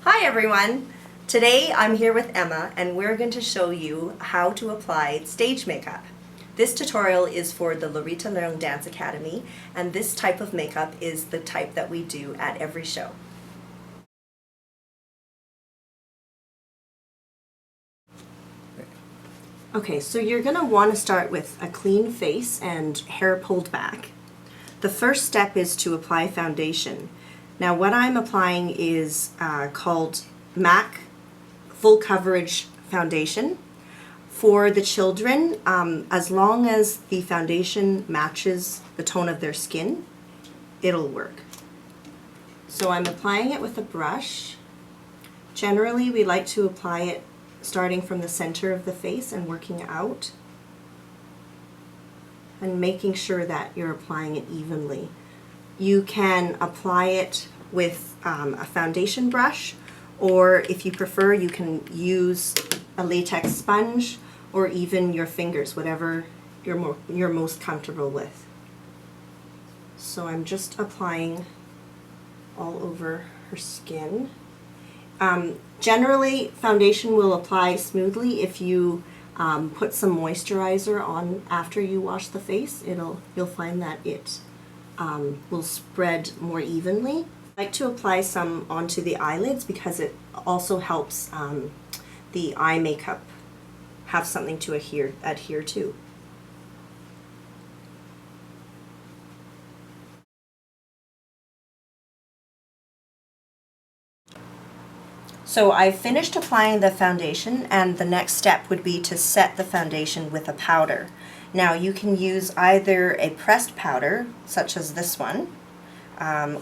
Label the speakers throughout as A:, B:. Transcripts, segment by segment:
A: Hi everyone! Today I'm here with Emma and we're going to show you how to apply stage makeup. This tutorial is for the Lorita Leung Dance Academy, and this type of makeup is the type that we do at every show. Okay, so you're going to want to start with a clean face and hair pulled back. The first step is to apply foundation. Now what I'm applying is called MAC Full Coverage Foundation. For the children, as long as the foundation matches the tone of their skin, it'll work. So I'm applying it with a brush. Generally, we like to apply it starting from the center of the face and working out, and making sure that you're applying it evenly. You can apply it with a foundation brush, or if you prefer, you can use a latex sponge or even your fingers, whatever you're most comfortable with. So I'm just applying all over her skin. Generally, foundation will apply smoothly if you put some moisturizer on after you wash the face. You'll find that it will spread more evenly. I like to apply some onto the eyelids because it also helps the eye makeup have something to adhere to. So I've finished applying the foundation, and the next step would be to set the foundation with a powder. Now you can use either a pressed powder, such as this one,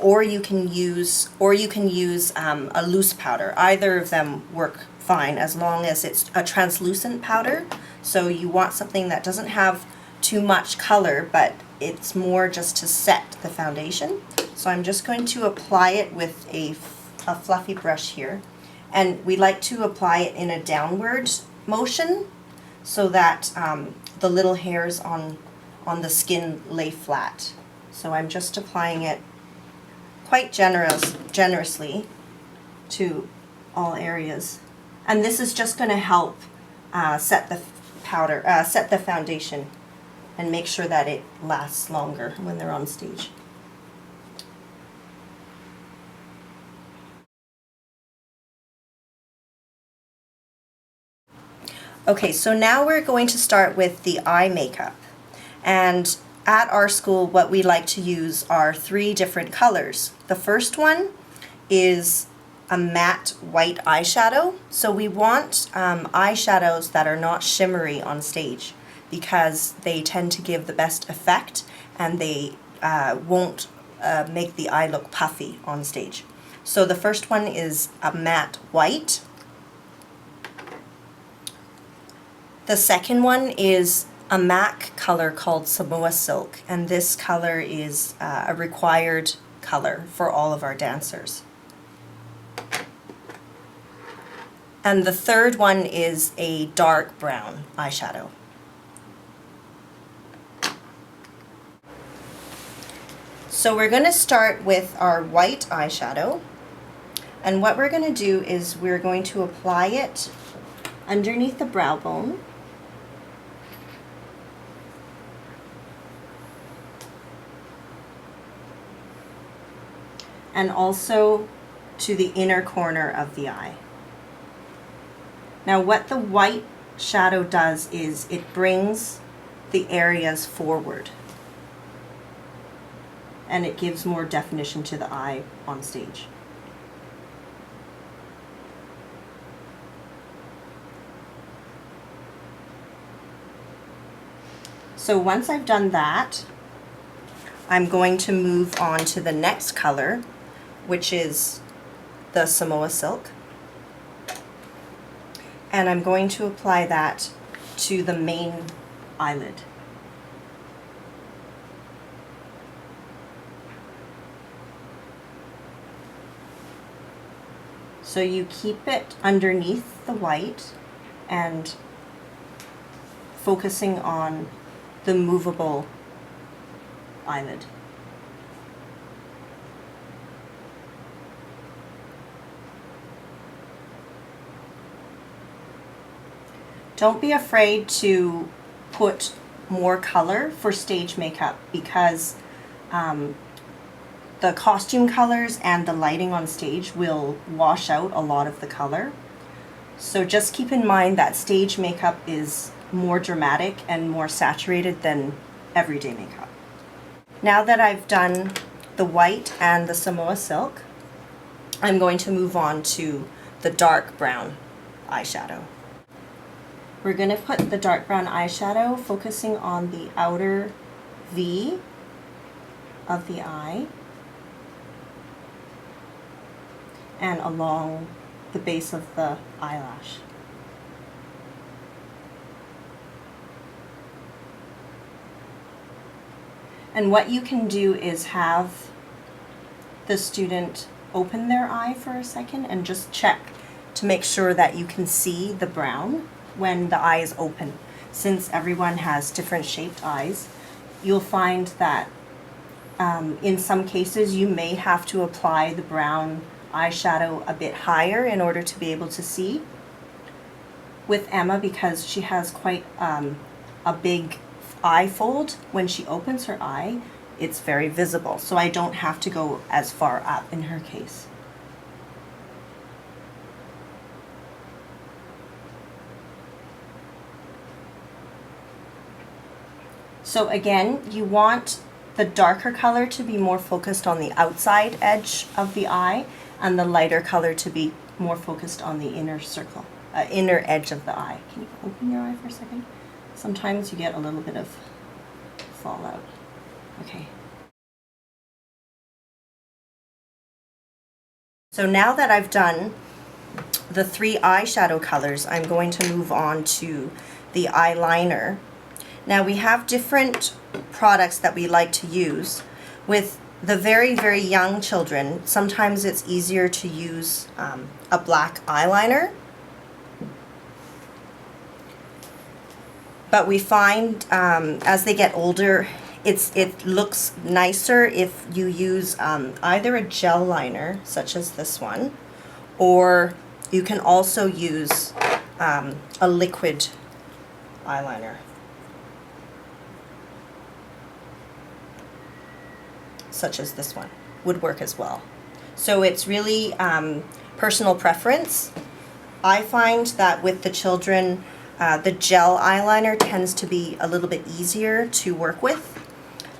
A: or you can use a loose powder. Either of them work fine as long as it's a translucent powder. So you want something that doesn't have too much color, but it's more just to set the foundation. So I'm just going to apply it with a fluffy brush here. And we like to apply it in a downward motion so that the little hairs on the skin lay flat. So I'm just applying it quite generously to all areas. And this is just going to help set the foundation and make sure that it lasts longer when they're on stage. Okay, so now we're going to start with the eye makeup. And at our school, what we like to use are 3 different colors. The first one is a matte white eyeshadow. So we want eyeshadows that are not shimmery on stage because they tend to give the best effect, and they won't make the eye look puffy on stage. So the first one is a matte white. The second one is a MAC color called Samoa Silk, and this color is a required color for all of our dancers. And the third one is a dark brown eyeshadow. So we're going to start with our white eyeshadow, and what we're going to do is we're going to apply it underneath the brow bone. And also to the inner corner of the eye. Now what the white shadow does is it brings the areas forward, and it gives more definition to the eye on stage. So once I've done that, I'm going to move on to the next color, which is the Samoa Silk. And I'm going to apply that to the main eyelid. So you keep it underneath the white and focusing on the movable eyelid. Don't be afraid to put more color for stage makeup because the costume colors and the lighting on stage will wash out a lot of the color. So just keep in mind that stage makeup is more dramatic and more saturated than everyday makeup. Now that I've done the white and the Samoa silk, I'm going to move on to the dark brown eyeshadow. We're going to put the dark brown eyeshadow focusing on the outer V of the eye and along the base of the eyelash. And what you can do is have the student open their eye for a second and just check to make sure that you can see the brown when the eye is open. Since everyone has different shaped eyes, you'll find that in some cases you may have to apply the brown eyeshadow a bit higher in order to be able to see. With Emma, because she has quite a big eye fold, when she opens her eye, it's very visible. So I don't have to go as far up in her case. So again, you want the darker color to be more focused on the outside edge of the eye and the lighter color to be more focused on the inner circle, inner edge of the eye. Can you open your eye for a second? Sometimes you get a little bit of fallout. Okay. So now that I've done the 3 eyeshadow colors, I'm going to move on to the eyeliner. Now we have different products that we like to use. With the very, very young children, sometimes it's easier to use a black eyeliner. But we find as they get older, it looks nicer if you use either a gel liner, such as this one, or you can also use a liquid eyeliner, such as this one, would work as well. So it's really personal preference. I find that with the children, the gel eyeliner tends to be a little bit easier to work with,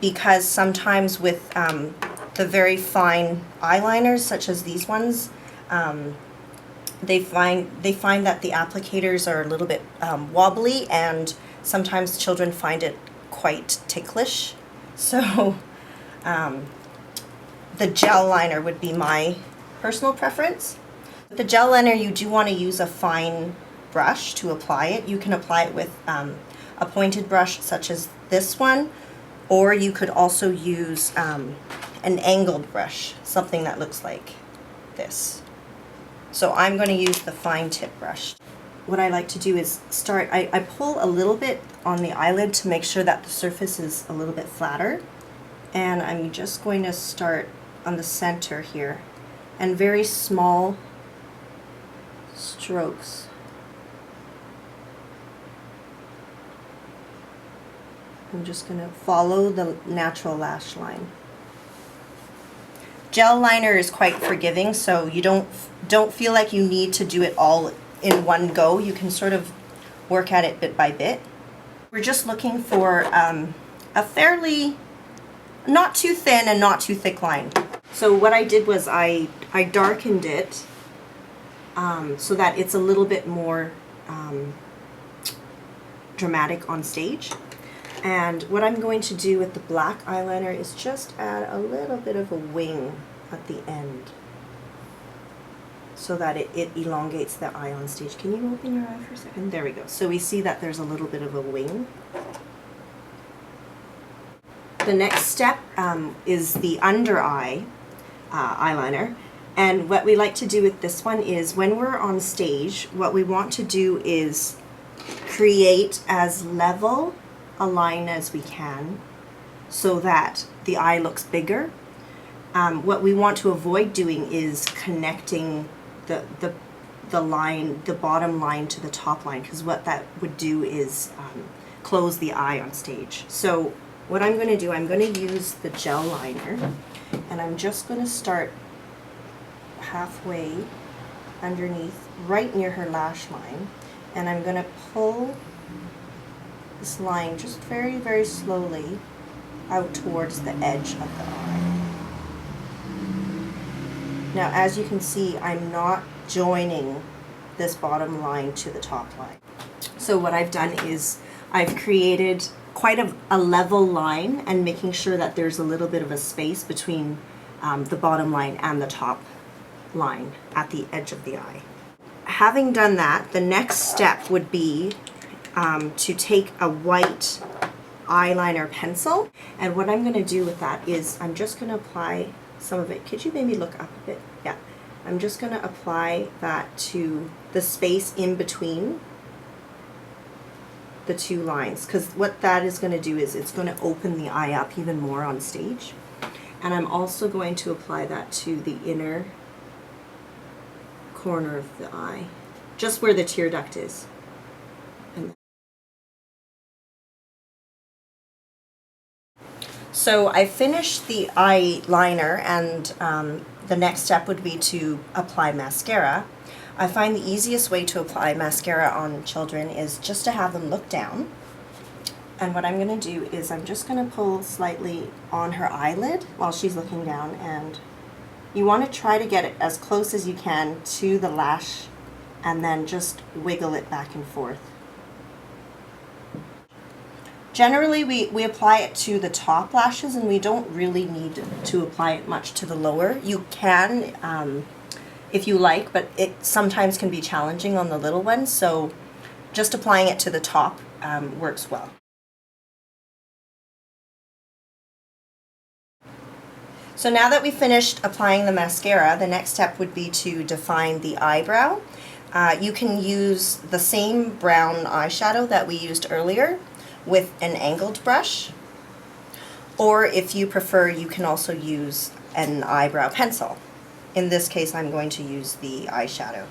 A: because sometimes with the very fine eyeliners, such as these ones, they find that the applicators are a little bit wobbly, and sometimes children find it quite ticklish. So the gel liner would be my personal preference. With the gel liner, you do want to use a fine brush to apply it. You can apply it with a pointed brush such as this one, or you could also use an angled brush, something that looks like this. So I'm going to use the fine tip brush. What I like to do is start, I pull a little bit on the eyelid to make sure that the surface is a little bit flatter. And I'm just going to start on the center here, and very small strokes. I'm just going to follow the natural lash line. Gel liner is quite forgiving, so you don't feel like you need to do it all in one go. You can sort of work at it bit by bit. We're just looking for a fairly not too thin and not too thick line. So what I did was I darkened it so that it's a little bit more dramatic on stage. And what I'm going to do with the black eyeliner is just add a little bit of a wing at the end so that it elongates the eye on stage. Can you open your eye for a second? There we go. So we see that there's a little bit of a wing. The next step is the under eye eyeliner, and what we like to do with this one is when we're on stage, what we want to do is create as level a line as we can so that the eye looks bigger. What we want to avoid doing is connecting the the line, the bottom line to the top line, because what that would do is close the eye on stage. So what I'm going to do, I'm going to use the gel liner, and I'm just going to start halfway underneath, right near her lash line, and I'm going to pull this line just very, very slowly out towards the edge of the eye. Now, as you can see, I'm not joining this bottom line to the top line. So what I've done is I've created quite a level line, and making sure that there's a little bit of a space between the bottom line and the top line at the edge of the eye. Having done that, the next step would be to take a white eyeliner pencil, and what I'm going to do with that is I'm just going to apply some of it. Could you maybe look up a bit? Yeah. I'm just going to apply that to the space in between the two lines, because what that is going to do is it's going to open the eye up even more on stage. And I'm also going to apply that to the inner corner of the eye, just where the tear duct is. So I finished the eyeliner, and the next step would be to apply mascara. I find the easiest way to apply mascara on children is just to have them look down. And what I'm going to do is I'm just going to pull slightly on her eyelid while she's looking down, and you want to try to get it as close as you can to the lash, and then just wiggle it back and forth. Generally, we apply it to the top lashes, and we don't really need to apply it much to the lower. You can, if you like, but it sometimes can be challenging on the little ones, so just applying it to the top works well. So now that we've finished applying the mascara, the next step would be to define the eyebrow. You can use the same brown eyeshadow that we used earlier with an angled brush, or if you prefer, you can also use an eyebrow pencil. In this case, I'm going to use the eyeshadow.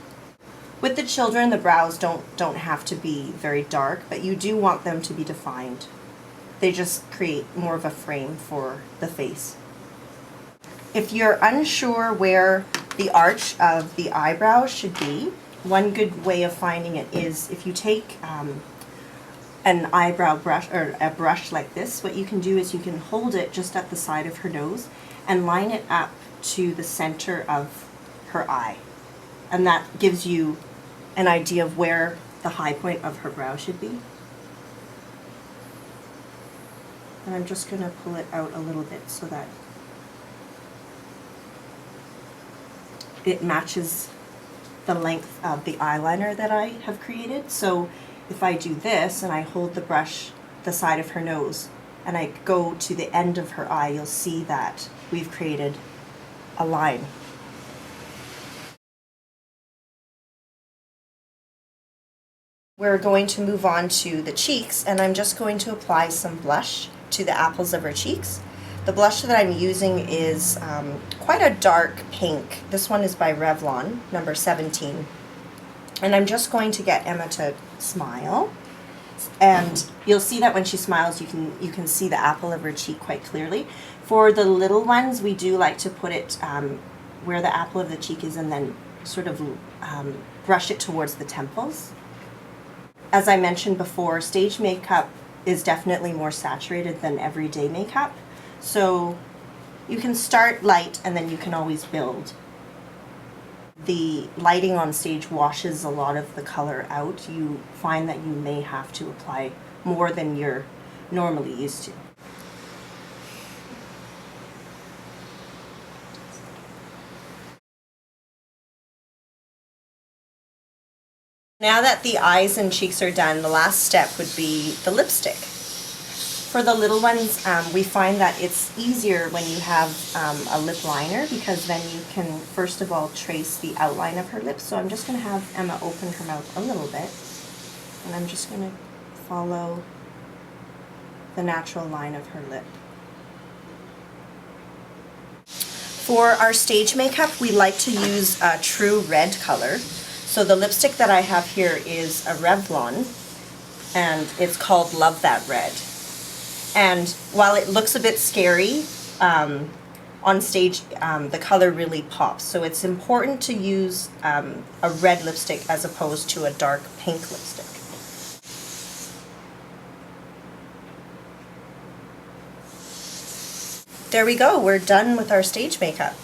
A: With the children, the brows don't have to be very dark, but you do want them to be defined. They just create more of a frame for the face. If you're unsure where the arch of the eyebrow should be, one good way of finding it is if you take an eyebrow brush, or a brush like this, what you can do is you can hold it just at the side of her nose and line it up to the center of her eye. And that gives you an idea of where the high point of her brow should be. And I'm just going to pull it out a little bit so that it matches the length of the eyeliner that I have created. So if I do this and I hold the brush the side of her nose and I go to the end of her eye, you'll see that we've created a line. We're going to move on to the cheeks, and I'm just going to apply some blush to the apples of her cheeks. The blush that I'm using is quite a dark pink. This one is by Revlon, number 17. And I'm just going to get Emma to smile. And you'll see that when she smiles, you can see the apple of her cheek quite clearly. For the little ones, we do like to put it where the apple of the cheek is, and then sort of brush it towards the temples. As I mentioned before, stage makeup is definitely more saturated than everyday makeup. So you can start light and then you can always build. The lighting on stage washes a lot of the color out. You find that you may have to apply more than you're normally used to. Now that the eyes and cheeks are done, the last step would be the lipstick. For the little ones, we find that it's easier when you have a lip liner, because then you can first of all trace the outline of her lips. So I'm just going to have Emma open her mouth a little bit, and I'm just going to follow the natural line of her lip. For our stage makeup, we like to use a true red color. So the lipstick that I have here is a Revlon, and it's called Love That Red. And while it looks a bit scary, on stage the color really pops. So it's important to use a red lipstick as opposed to a dark pink lipstick. There we go, we're done with our stage makeup.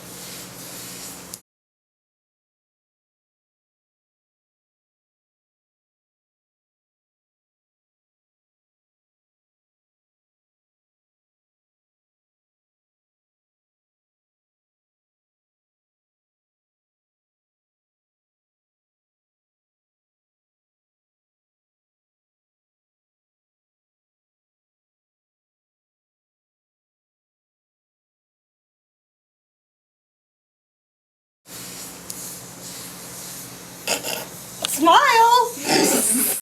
A: Smile!